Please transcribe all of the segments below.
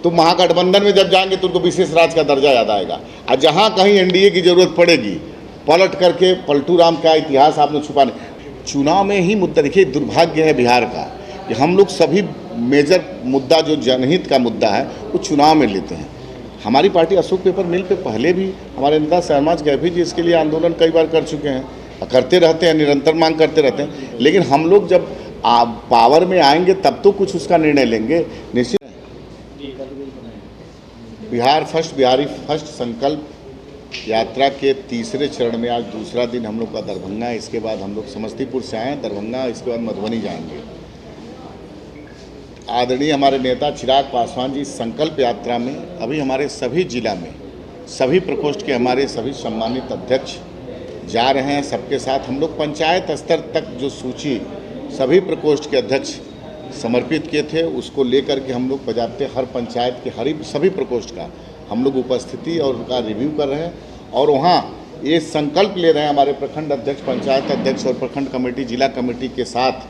तो महागठबंधन में जब जाएंगे तो उनको विशेष राज्य का दर्जा याद आएगा। और जहाँ कहीं एनडीए की जरूरत पड़ेगी, पलट करके पलटू राम का इतिहास आपने छुपा नहीं। चुनाव में ही मुद्दा, देखिए दुर्भाग्य है बिहार का कि हम लोग सभी मेजर मुद्दा जो जनहित का मुद्दा है वो चुनाव में लेते हैं। हमारी पार्टी अशोक पेपर मिल पे पहले भी हमारे नेता शहनाज गैफी जी इसके लिए आंदोलन कई बार कर चुके हैं, करते रहते हैं, निरंतर मांग करते रहते हैं। लेकिन हम लोग जब पावर में आएंगे तब तो कुछ उसका निर्णय लेंगे निश्चित। बिहार फर्स्ट, बिहारी फर्स्ट संकल्प यात्रा के तीसरे चरण में आज दूसरा दिन हम लोग का दरभंगा है। इसके बाद हम लोग समस्तीपुर से आए दरभंगा, इसके बाद मधुबनी जाएंगे। आदरणीय हमारे नेता चिराग पासवान जी संकल्प यात्रा में अभी हमारे सभी जिला में सभी प्रकोष्ठ के हमारे सभी सम्मानित अध्यक्ष जा रहे हैं। सबके साथ हम लोग पंचायत स्तर तक जो सूची सभी प्रकोष्ठ के अध्यक्ष समर्पित किए थे उसको लेकर के हम लोग बजाते हर पंचायत के सभी प्रकोष्ठ का हम लोग उपस्थिति और उनका रिव्यू कर रहे हैं। और वहाँ ये संकल्प ले रहे हैं हमारे प्रखंड अध्यक्ष, पंचायत अध्यक्ष और प्रखंड कमेटी, जिला कमेटी के साथ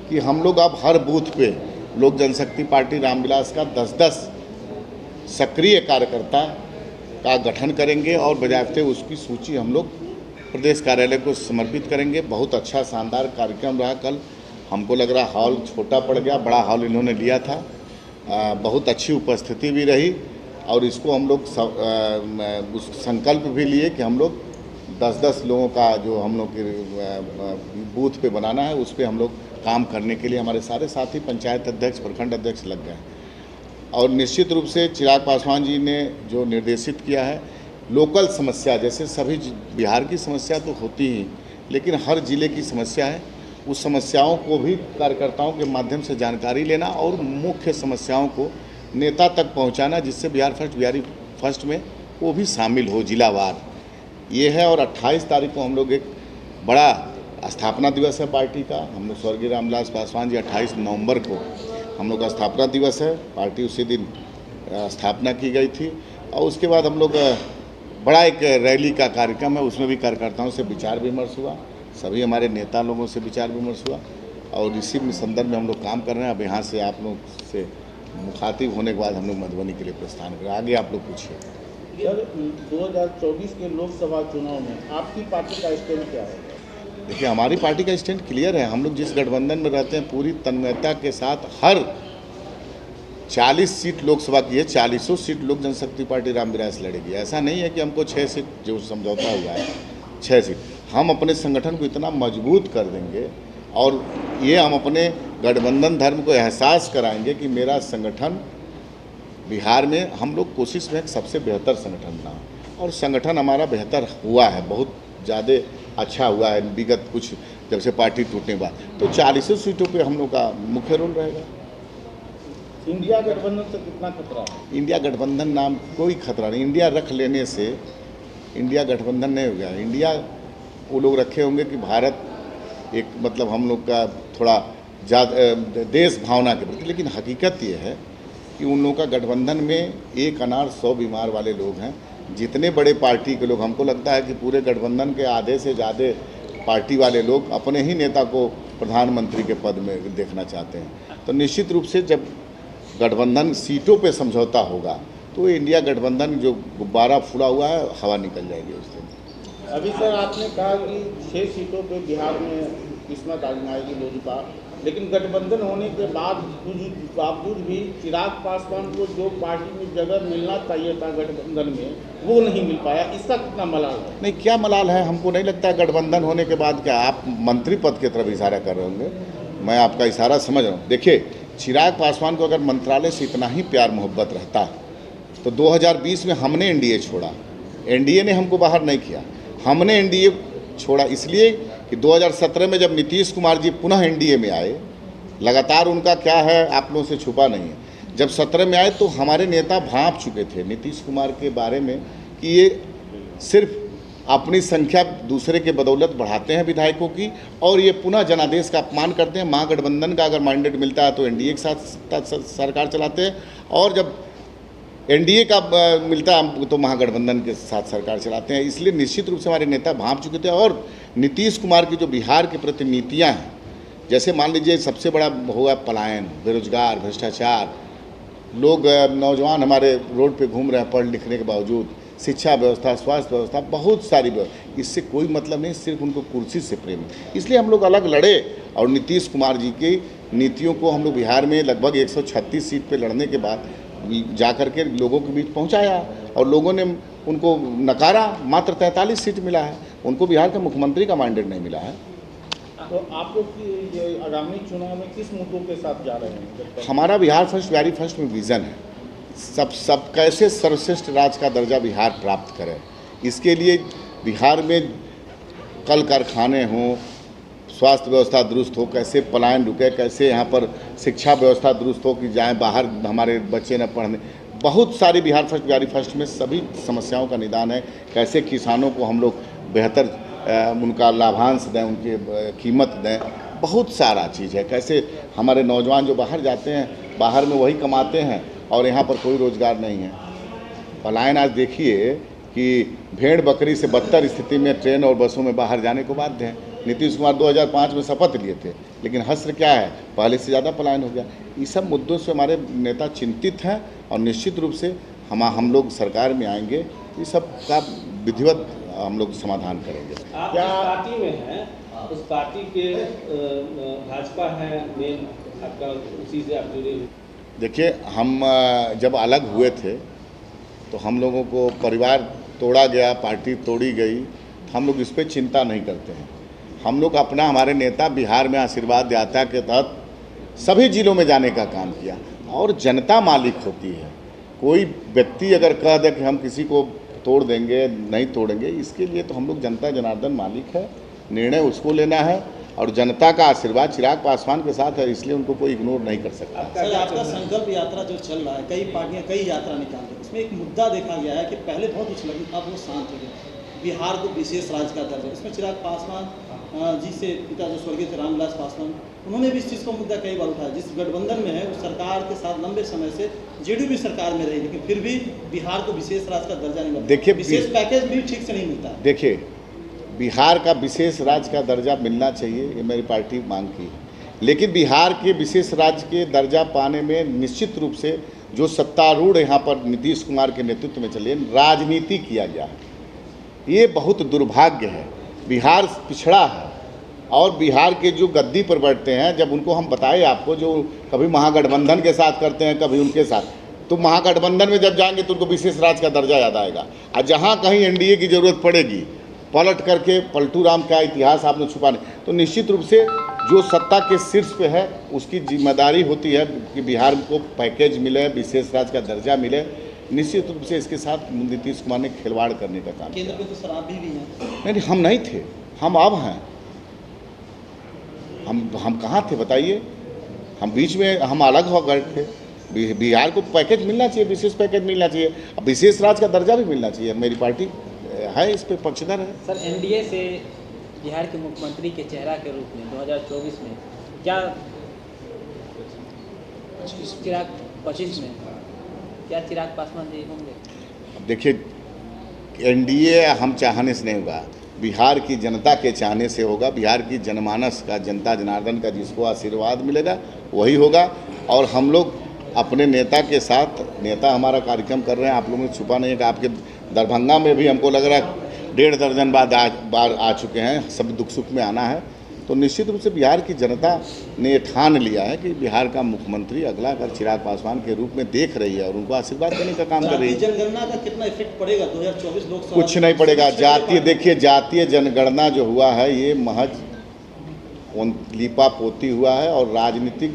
कि हम लोग अब हर बूथ पे लोक जनशक्ति पार्टी रामविलास का 10-10 सक्रिय कार्यकर्ता का गठन करेंगे और बजाते उसकी सूची हम लोग प्रदेश कार्यालय को समर्पित करेंगे। बहुत अच्छा शानदार कार्यक्रम रहा कल। हमको लग रहा हॉल छोटा पड़ गया, बड़ा हॉल इन्होंने लिया था। बहुत अच्छी उपस्थिति भी रही और इसको हम लोग उस संकल्प भी लिए कि हम लोग 10-10 लोगों का जो हम लोग के बूथ पे बनाना है उस पर हम लोग काम करने के लिए हमारे सारे साथी पंचायत अध्यक्ष, प्रखंड अध्यक्ष लग गए। और निश्चित रूप से चिराग पासवान जी ने जो निर्देशित किया है, लोकल समस्या जैसे सभी बिहार की समस्या तो होती ही, लेकिन हर जिले की समस्या है, उस समस्याओं को भी कार्यकर्ताओं के माध्यम से जानकारी लेना और मुख्य समस्याओं को नेता तक पहुंचाना जिससे बिहार फर्स्ट, बिहारी फर्स्ट में वो भी शामिल हो जिलावार। ये है। और 28 तारीख को हम लोग एक बड़ा स्थापना दिवस है पार्टी का। हम लोग स्वर्गीय रामविलास पासवान जी 28 नवंबर को हम लोग का स्थापना दिवस है। पार्टी उसी दिन स्थापना की गई थी। और उसके बाद हम लोग बड़ा एक रैली का कार्यक्रम है, उसमें भी कार्यकर्ताओं से विचार विमर्श हुआ, सभी हमारे नेता लोगों से विचार विमर्श हुआ और इसी संदर्भ में हम लोग काम कर रहे हैं। अब यहाँ से आप लोग से मुखातिब होने के बाद हम लोग मधुबनी के लिए प्रस्थान करें। आगे आप लोग पूछिए। सर, 2024 के लोकसभा चुनाव में आपकी पार्टी का स्टैंड क्या है? देखिए हमारी पार्टी का स्टैंड क्लियर है। हम लोग जिस गठबंधन में रहते हैं पूरी तन्मयता के साथ हर 40 सीट लोकसभा की है, 40 सीट लोक जनशक्ति पार्टी रामविलास लड़ेगी। ऐसा नहीं है कि हमको 6 सीट जो समझौता हुआ है 6 सीट, हम अपने संगठन को इतना मजबूत कर देंगे और ये हम अपने गठबंधन धर्म को एहसास कराएंगे कि मेरा संगठन बिहार में हम लोग कोशिश में सबसे बेहतर संगठन बना और संगठन हमारा बेहतर हुआ है, बहुत ज़्यादा अच्छा हुआ है विगत कुछ जब से पार्टी टूटने के बाद। तो 40 सीटों पे हम लोग का मुख्य रोल रहेगा। इंडिया गठबंधन से कितना खतरा है? इंडिया गठबंधन नाम कोई खतरा नहीं। इंडिया रख लेने से इंडिया गठबंधन नहीं हो गया। इंडिया वो लोग रखे होंगे कि भारत एक मतलब हम लोग का थोड़ा ज़्यादा देश भावना के प्रति, लेकिन हकीकत ये है कि उन लोगों का गठबंधन में एक अनार 100 बीमार वाले लोग हैं। जितने बड़े पार्टी के लोग, हमको लगता है कि पूरे गठबंधन के आधे से ज़्यादा पार्टी वाले लोग अपने ही नेता को प्रधानमंत्री के पद में देखना चाहते हैं। तो निश्चित रूप से जब गठबंधन सीटों पे समझौता होगा तो इंडिया गठबंधन जो गुब्बारा फूला हुआ है हवा निकल जाएगी उस दिन। अभी सर आपने कहा कि 6 सीटों पे बिहार में किस्मत आजमाएगी लोजपा, लेकिन गठबंधन होने के बावजूद भी चिराग पासवान को जो पार्टी में जगह मिलना चाहिए था गठबंधन में वो नहीं मिल पाया, इसका कितना मलाल है? नहीं, क्या मलाल है? हमको नहीं लगता है गठबंधन होने के बाद क्या आप मंत्री पद की तरफ इशारा कर रहे होंगे। मैं आपका इशारा समझ रहा हूँ। देखिए चिराग पासवान को अगर मंत्रालय से इतना ही प्यार मोहब्बत रहता तो 2020 में हमने एनडीए छोड़ा, एनडीए ने हमको बाहर नहीं किया। हमने एनडीए छोड़ा इसलिए कि 2017 में जब नीतीश कुमार जी पुनः एनडीए में आए, लगातार उनका क्या है आप लोगों से छुपा नहीं है। जब 17 में आए तो हमारे नेता भांप चुके थे नीतीश कुमार के बारे में कि ये सिर्फ अपनी संख्या दूसरे के बदौलत बढ़ाते हैं विधायकों की और ये पुनः जनादेश का अपमान करते हैं। महागठबंधन का अगर मैंडेट मिलता है तो एनडीए के साथ सरकार चलाते हैं और जब एनडीए का मिलता है तो महागठबंधन के साथ सरकार चलाते हैं। इसलिए निश्चित रूप से हमारे नेता भांप चुके थे। और नीतीश कुमार की जो बिहार के प्रति नीतियाँ हैं, जैसे मान लीजिए सबसे बड़ा हुआ पलायन, बेरोजगार, भ्रष्टाचार, लोग नौजवान हमारे रोड पे घूम रहे हैं पढ़ लिखने के बावजूद, शिक्षा व्यवस्था, स्वास्थ्य व्यवस्था, बहुत सारी व्यवस्था, इससे कोई मतलब नहीं, सिर्फ उनको कुर्सी से प्रेम है। इसलिए हम लोग अलग लड़े और नीतीश कुमार जी की नीतियों को हम लोग बिहार में लगभग 136 सीट पे लड़ने के बाद जा कर के लोगों के बीच पहुंचाया और लोगों ने उनको नकारा। मात्र 43 सीट मिला है, उनको बिहार के मुख्यमंत्री का मैंडेट नहीं मिला है। तो आप लोग की ये आगामी चुनाव में किस मुद्दों के साथ जा रहे हैं? हमारा बिहार फर्स्ट, वेरी फर्स्ट में विज़न है, सब कैसे सर्वश्रेष्ठ राज्य का दर्जा बिहार प्राप्त करे। इसके लिए बिहार में कल कारखाने हों, स्वास्थ्य व्यवस्था दुरुस्त हो, कैसे पलायन रुके, कैसे यहाँ पर शिक्षा व्यवस्था दुरुस्त हो कि जाएँ बाहर हमारे बच्चे न पढ़ने, बहुत सारी बिहार फर्स्ट, बिहारी फर्स्ट में सभी समस्याओं का निदान है। कैसे किसानों को हम लोग बेहतर उनका लाभांश दें, उनकी कीमत दें, बहुत सारा चीज़ है। कैसे हमारे नौजवान जो बाहर जाते हैं, बाहर में वही कमाते हैं और यहाँ पर कोई रोज़गार नहीं है। पलायन आज देखिए कि भेड़ बकरी से बदतर स्थिति में ट्रेन और बसों में बाहर जाने को बाध्य हैं। नीतीश कुमार 2005 में शपथ लिए थे, लेकिन हस्र क्या है, पहले से ज़्यादा पलायन हो गया। ये सब मुद्दों से हमारे नेता चिंतित हैं और निश्चित रूप से हम लोग सरकार में आएंगे, ये सब का विधिवत हम लोग समाधान करेंगे। आप क्या पार्टी में हैं, उस पार्टी के भाजपा है मेन, आपका उसी से आप जुड़े हुए? देखिए, हम जब अलग हुए थे तो हम लोगों को परिवार तोड़ा गया, पार्टी तोड़ी गई, हम लोग इस पर चिंता नहीं करते हैं। हम लोग अपना, हमारे नेता बिहार में आशीर्वाद यात्रा के तहत सभी जिलों में जाने का काम किया और जनता मालिक होती है। कोई व्यक्ति अगर कह दे कि हम किसी को तोड़ देंगे, नहीं तोड़ेंगे, इसके लिए तो हम लोग जनता जनार्दन मालिक है, निर्णय उसको लेना है और जनता का आशीर्वाद चिराग पासवान के साथ है, इसलिए उनको कोई इग्नोर नहीं कर सकता। सर, आपका संकल्प यात्रा जो चल रहा है, कई पार्टियां कई यात्रा निकाल रही है, इसमें एक मुद्दा देखा गया है कि पहले बहुत उछल, अब वो शांत हो गया। बिहार को विशेष राज्य का दर्जा, इसमें चिराग पासवान जी से पिता जो स्वर्गीय थे रामविलास पासवान, उन्होंने भी इस चीज़ का मुद्दा कई बार उठाया। जिस गठबंधन में है उस सरकार के साथ लंबे समय से जेडीयू भी सरकार में रही, लेकिन फिर भी बिहार को विशेष राज्य का दर्जा नहीं मिलता। देखिए, विशेष पैकेज भी ठीक से नहीं मिलता। देखिए, बिहार का विशेष राज्य का दर्जा मिलना चाहिए, ये मेरी पार्टी मांग की है, लेकिन बिहार के विशेष राज्य के दर्जा पाने में निश्चित रूप से जो सत्तारूढ़ यहाँ पर नीतीश कुमार के नेतृत्व में चले राजनीति किया गया है, ये बहुत दुर्भाग्य है। बिहार पिछड़ा है और बिहार के जो गद्दी पर बैठते हैं, जब उनको हम बताए आपको, जो कभी महागठबंधन के साथ करते हैं, कभी उनके साथ, तो महागठबंधन में जब जाएंगे तो उनको विशेष राज्य का दर्जा याद आएगा। और जहाँ कहीं एनडीए की ज़रूरत पड़ेगी, पलट करके पलटू राम का इतिहास आपने छुपाने, तो निश्चित रूप से जो सत्ता के शीर्ष पे है उसकी जिम्मेदारी होती है कि बिहार को पैकेज मिले, विशेष राज्य का दर्जा मिले। निश्चित रूप से इसके साथ नीतीश कुमार ने खिलवाड़ करने का काम केंद्र में तो सर आप भी हैं। नहीं, हम नहीं थे, हम अब हैं। हम कहाँ थे बताइए? हम बीच में हम अलग हो गए थे। बिहार को पैकेज मिलना चाहिए, विशेष पैकेज मिलना चाहिए, अब विशेष राज्य का दर्जा भी मिलना चाहिए। मेरी पार्टी है इस पे पक्षधर है। सर, एनडीए से बिहार के मुख्यमंत्री के चेहरा के रूप में 2024 में क्या 25 में क्या चिराग पासवान जी होंगे? अब देखिए, एनडीए हम चाहने से नहीं होगा, बिहार की जनता के चाहने से होगा। बिहार की जनमानस का, जनता जनार्दन का जिसको आशीर्वाद मिलेगा वही होगा। और हम लोग अपने नेता के साथ, नेता हमारा कार्यक्रम कर रहे हैं, आप लोगों ने छुपा नहीं है कि आपके दरभंगा में भी हमको लग रहा है 1.5 दर्जन बार आ चुके हैं, सब दुख सुख में आना है। तो निश्चित रूप से बिहार की जनता ने ठान लिया है कि बिहार का मुख्यमंत्री अगला अगर चिराग पासवान के रूप में देख रही है और उनको आशीर्वाद देने का काम कर रही है। जनगणना का कितना इफेक्ट पड़ेगा 2024 लोकसभा? कुछ नहीं पड़ेगा। देखिए, जातीय जनगणना जो हुआ है ये महज लिपा पोती हुआ है और राजनीतिक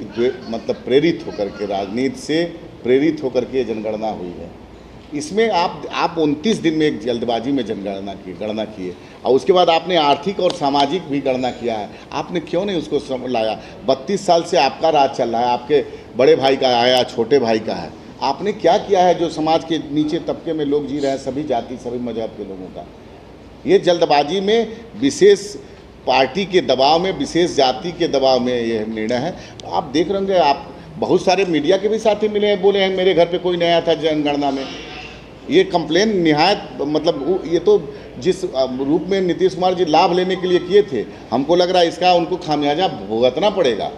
मतलब प्रेरित होकर के, राजनीति से प्रेरित होकर के जनगणना हुई है। इसमें आप 29 दिन में एक जल्दबाजी में गणना किए और उसके बाद आपने आर्थिक और सामाजिक भी गणना किया है। आपने क्यों नहीं उसको लाया? 32 साल से आपका राज चल रहा है, आपके बड़े भाई का है या छोटे भाई का है। आपने क्या किया है जो समाज के नीचे तबके में लोग जी रहे हैं, सभी जाति सभी मजहब के लोगों का? ये जल्दबाजी में, विशेष पार्टी के दबाव में, विशेष जाति के दबाव में ये निर्णय है। आप देख रहे होंगे, आप बहुत सारे मीडिया के भी साथी मिले हैं, बोले हैं मेरे घर पे कोई नहीं आया था जनगणना में। ये कंप्लेन निहायत मतलब ये तो जिस रूप में नीतीश कुमार जी लाभ लेने के लिए किए थे, हमको लग रहा है इसका उनको खामियाजा भुगतना पड़ेगा।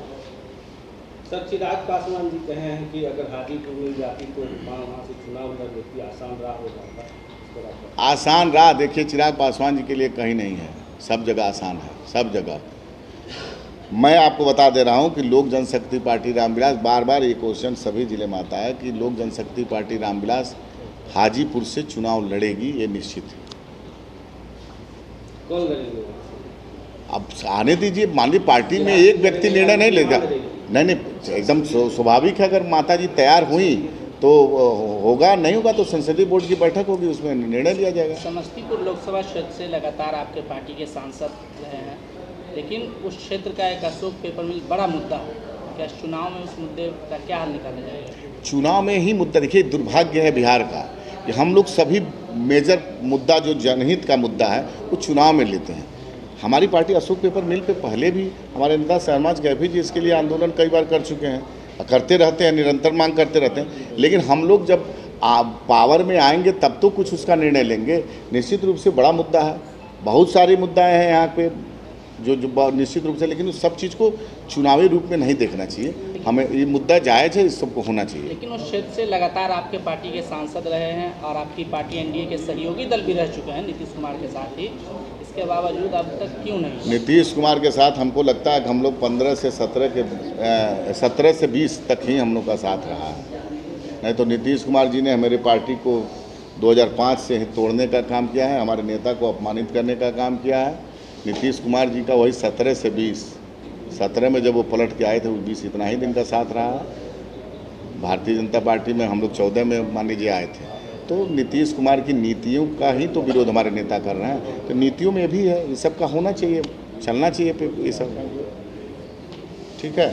सर, चिराग पासवान जी कहे हैं कि अगर हाजीपुर मिल जाती तो वहाँ से चुनाव लड़ लेती, आसान राह हो जाता। इस पर आपका आसान राह देखिए चिराग पासवान जी के लिए कहीं नहीं है, सब जगह आसान है, सब जगह। मैं आपको बता दे रहा हूं कि लोक जनशक्ति पार्टी रामविलास, बार बार ये क्वेश्चन सभी जिले में आता है कि लोक जनशक्ति पार्टी रामविलास हाजीपुर से चुनाव लड़ेगी, ये निश्चित है। कौन लड़ेंगे वहाँ से? अब आने दीजिए, मान लीजिए पार्टी में एक व्यक्ति निर्णय नहीं लेगा, नहीं एकदम स्वाभाविक है। अगर माता जी तैयार हुई तो होगा, नहीं होगा तो संसदीय बोर्ड की बैठक होगी, उसमें निर्णय लिया जाएगा। समस्तीपुर लोकसभा क्षेत्र से लगातार आपके पार्टी के सांसद रहे हैं, लेकिन उस क्षेत्र का एक अशोक पेपर मिल बड़ा मुद्दा है। क्या इस चुनाव में उस मुद्दे का क्या हल निकाला जाएगा? चुनाव में ही मुद्दा, देखिए दुर्भाग्य है बिहार का कि हम लोग सभी मेजर मुद्दा जो जनहित का मुद्दा है वो चुनाव में लेते हैं। हमारी पार्टी अशोक पेपर मिल पे पहले भी हमारे नेता शहनाज कैफी जी इसके लिए आंदोलन कई बार कर चुके हैं, करते रहते हैं, निरंतर मांग करते रहते हैं। लेकिन हम लोग जब पावर में आएंगे तब तो कुछ उसका निर्णय लेंगे। निश्चित रूप से बड़ा मुद्दा है, बहुत सारे मुद्दे हैं यहाँ पे जो निश्चित रूप से, लेकिन उस सब चीज़ को चुनावी रूप में नहीं देखना चाहिए। हमें ये मुद्दा जायज़ है, इस सबको होना चाहिए। लेकिन उस क्षेत्र से लगातार आपके पार्टी के सांसद रहे हैं और आपकी पार्टी एनडीए के सहयोगी दल भी रह चुके हैं नीतीश कुमार के साथ ही, इसके बावजूद अब तक क्यों नहीं? नीतीश कुमार के साथ हमको लगता है कि हम लोग 15 से 17 से 20 तक ही हम लोग का साथ रहा है। नहीं तो नीतीश कुमार जी ने हमारी पार्टी को 2005 से ही तोड़ने का काम किया है, हमारे नेता को अपमानित करने का काम किया है। नीतीश कुमार जी का वही 17 से 20, 17 में जब वो पलट के आए थे, वो 20 इतना ही दिन का साथ रहा। भारतीय जनता पार्टी में हम लोग 14 में मान लीजिए आए थे। तो नीतीश कुमार की नीतियों का ही तो विरोध हमारे नेता कर रहे हैं, तो नीतियों में भी है, ये सब का होना चाहिए, चलना चाहिए ये सब। ठीक है।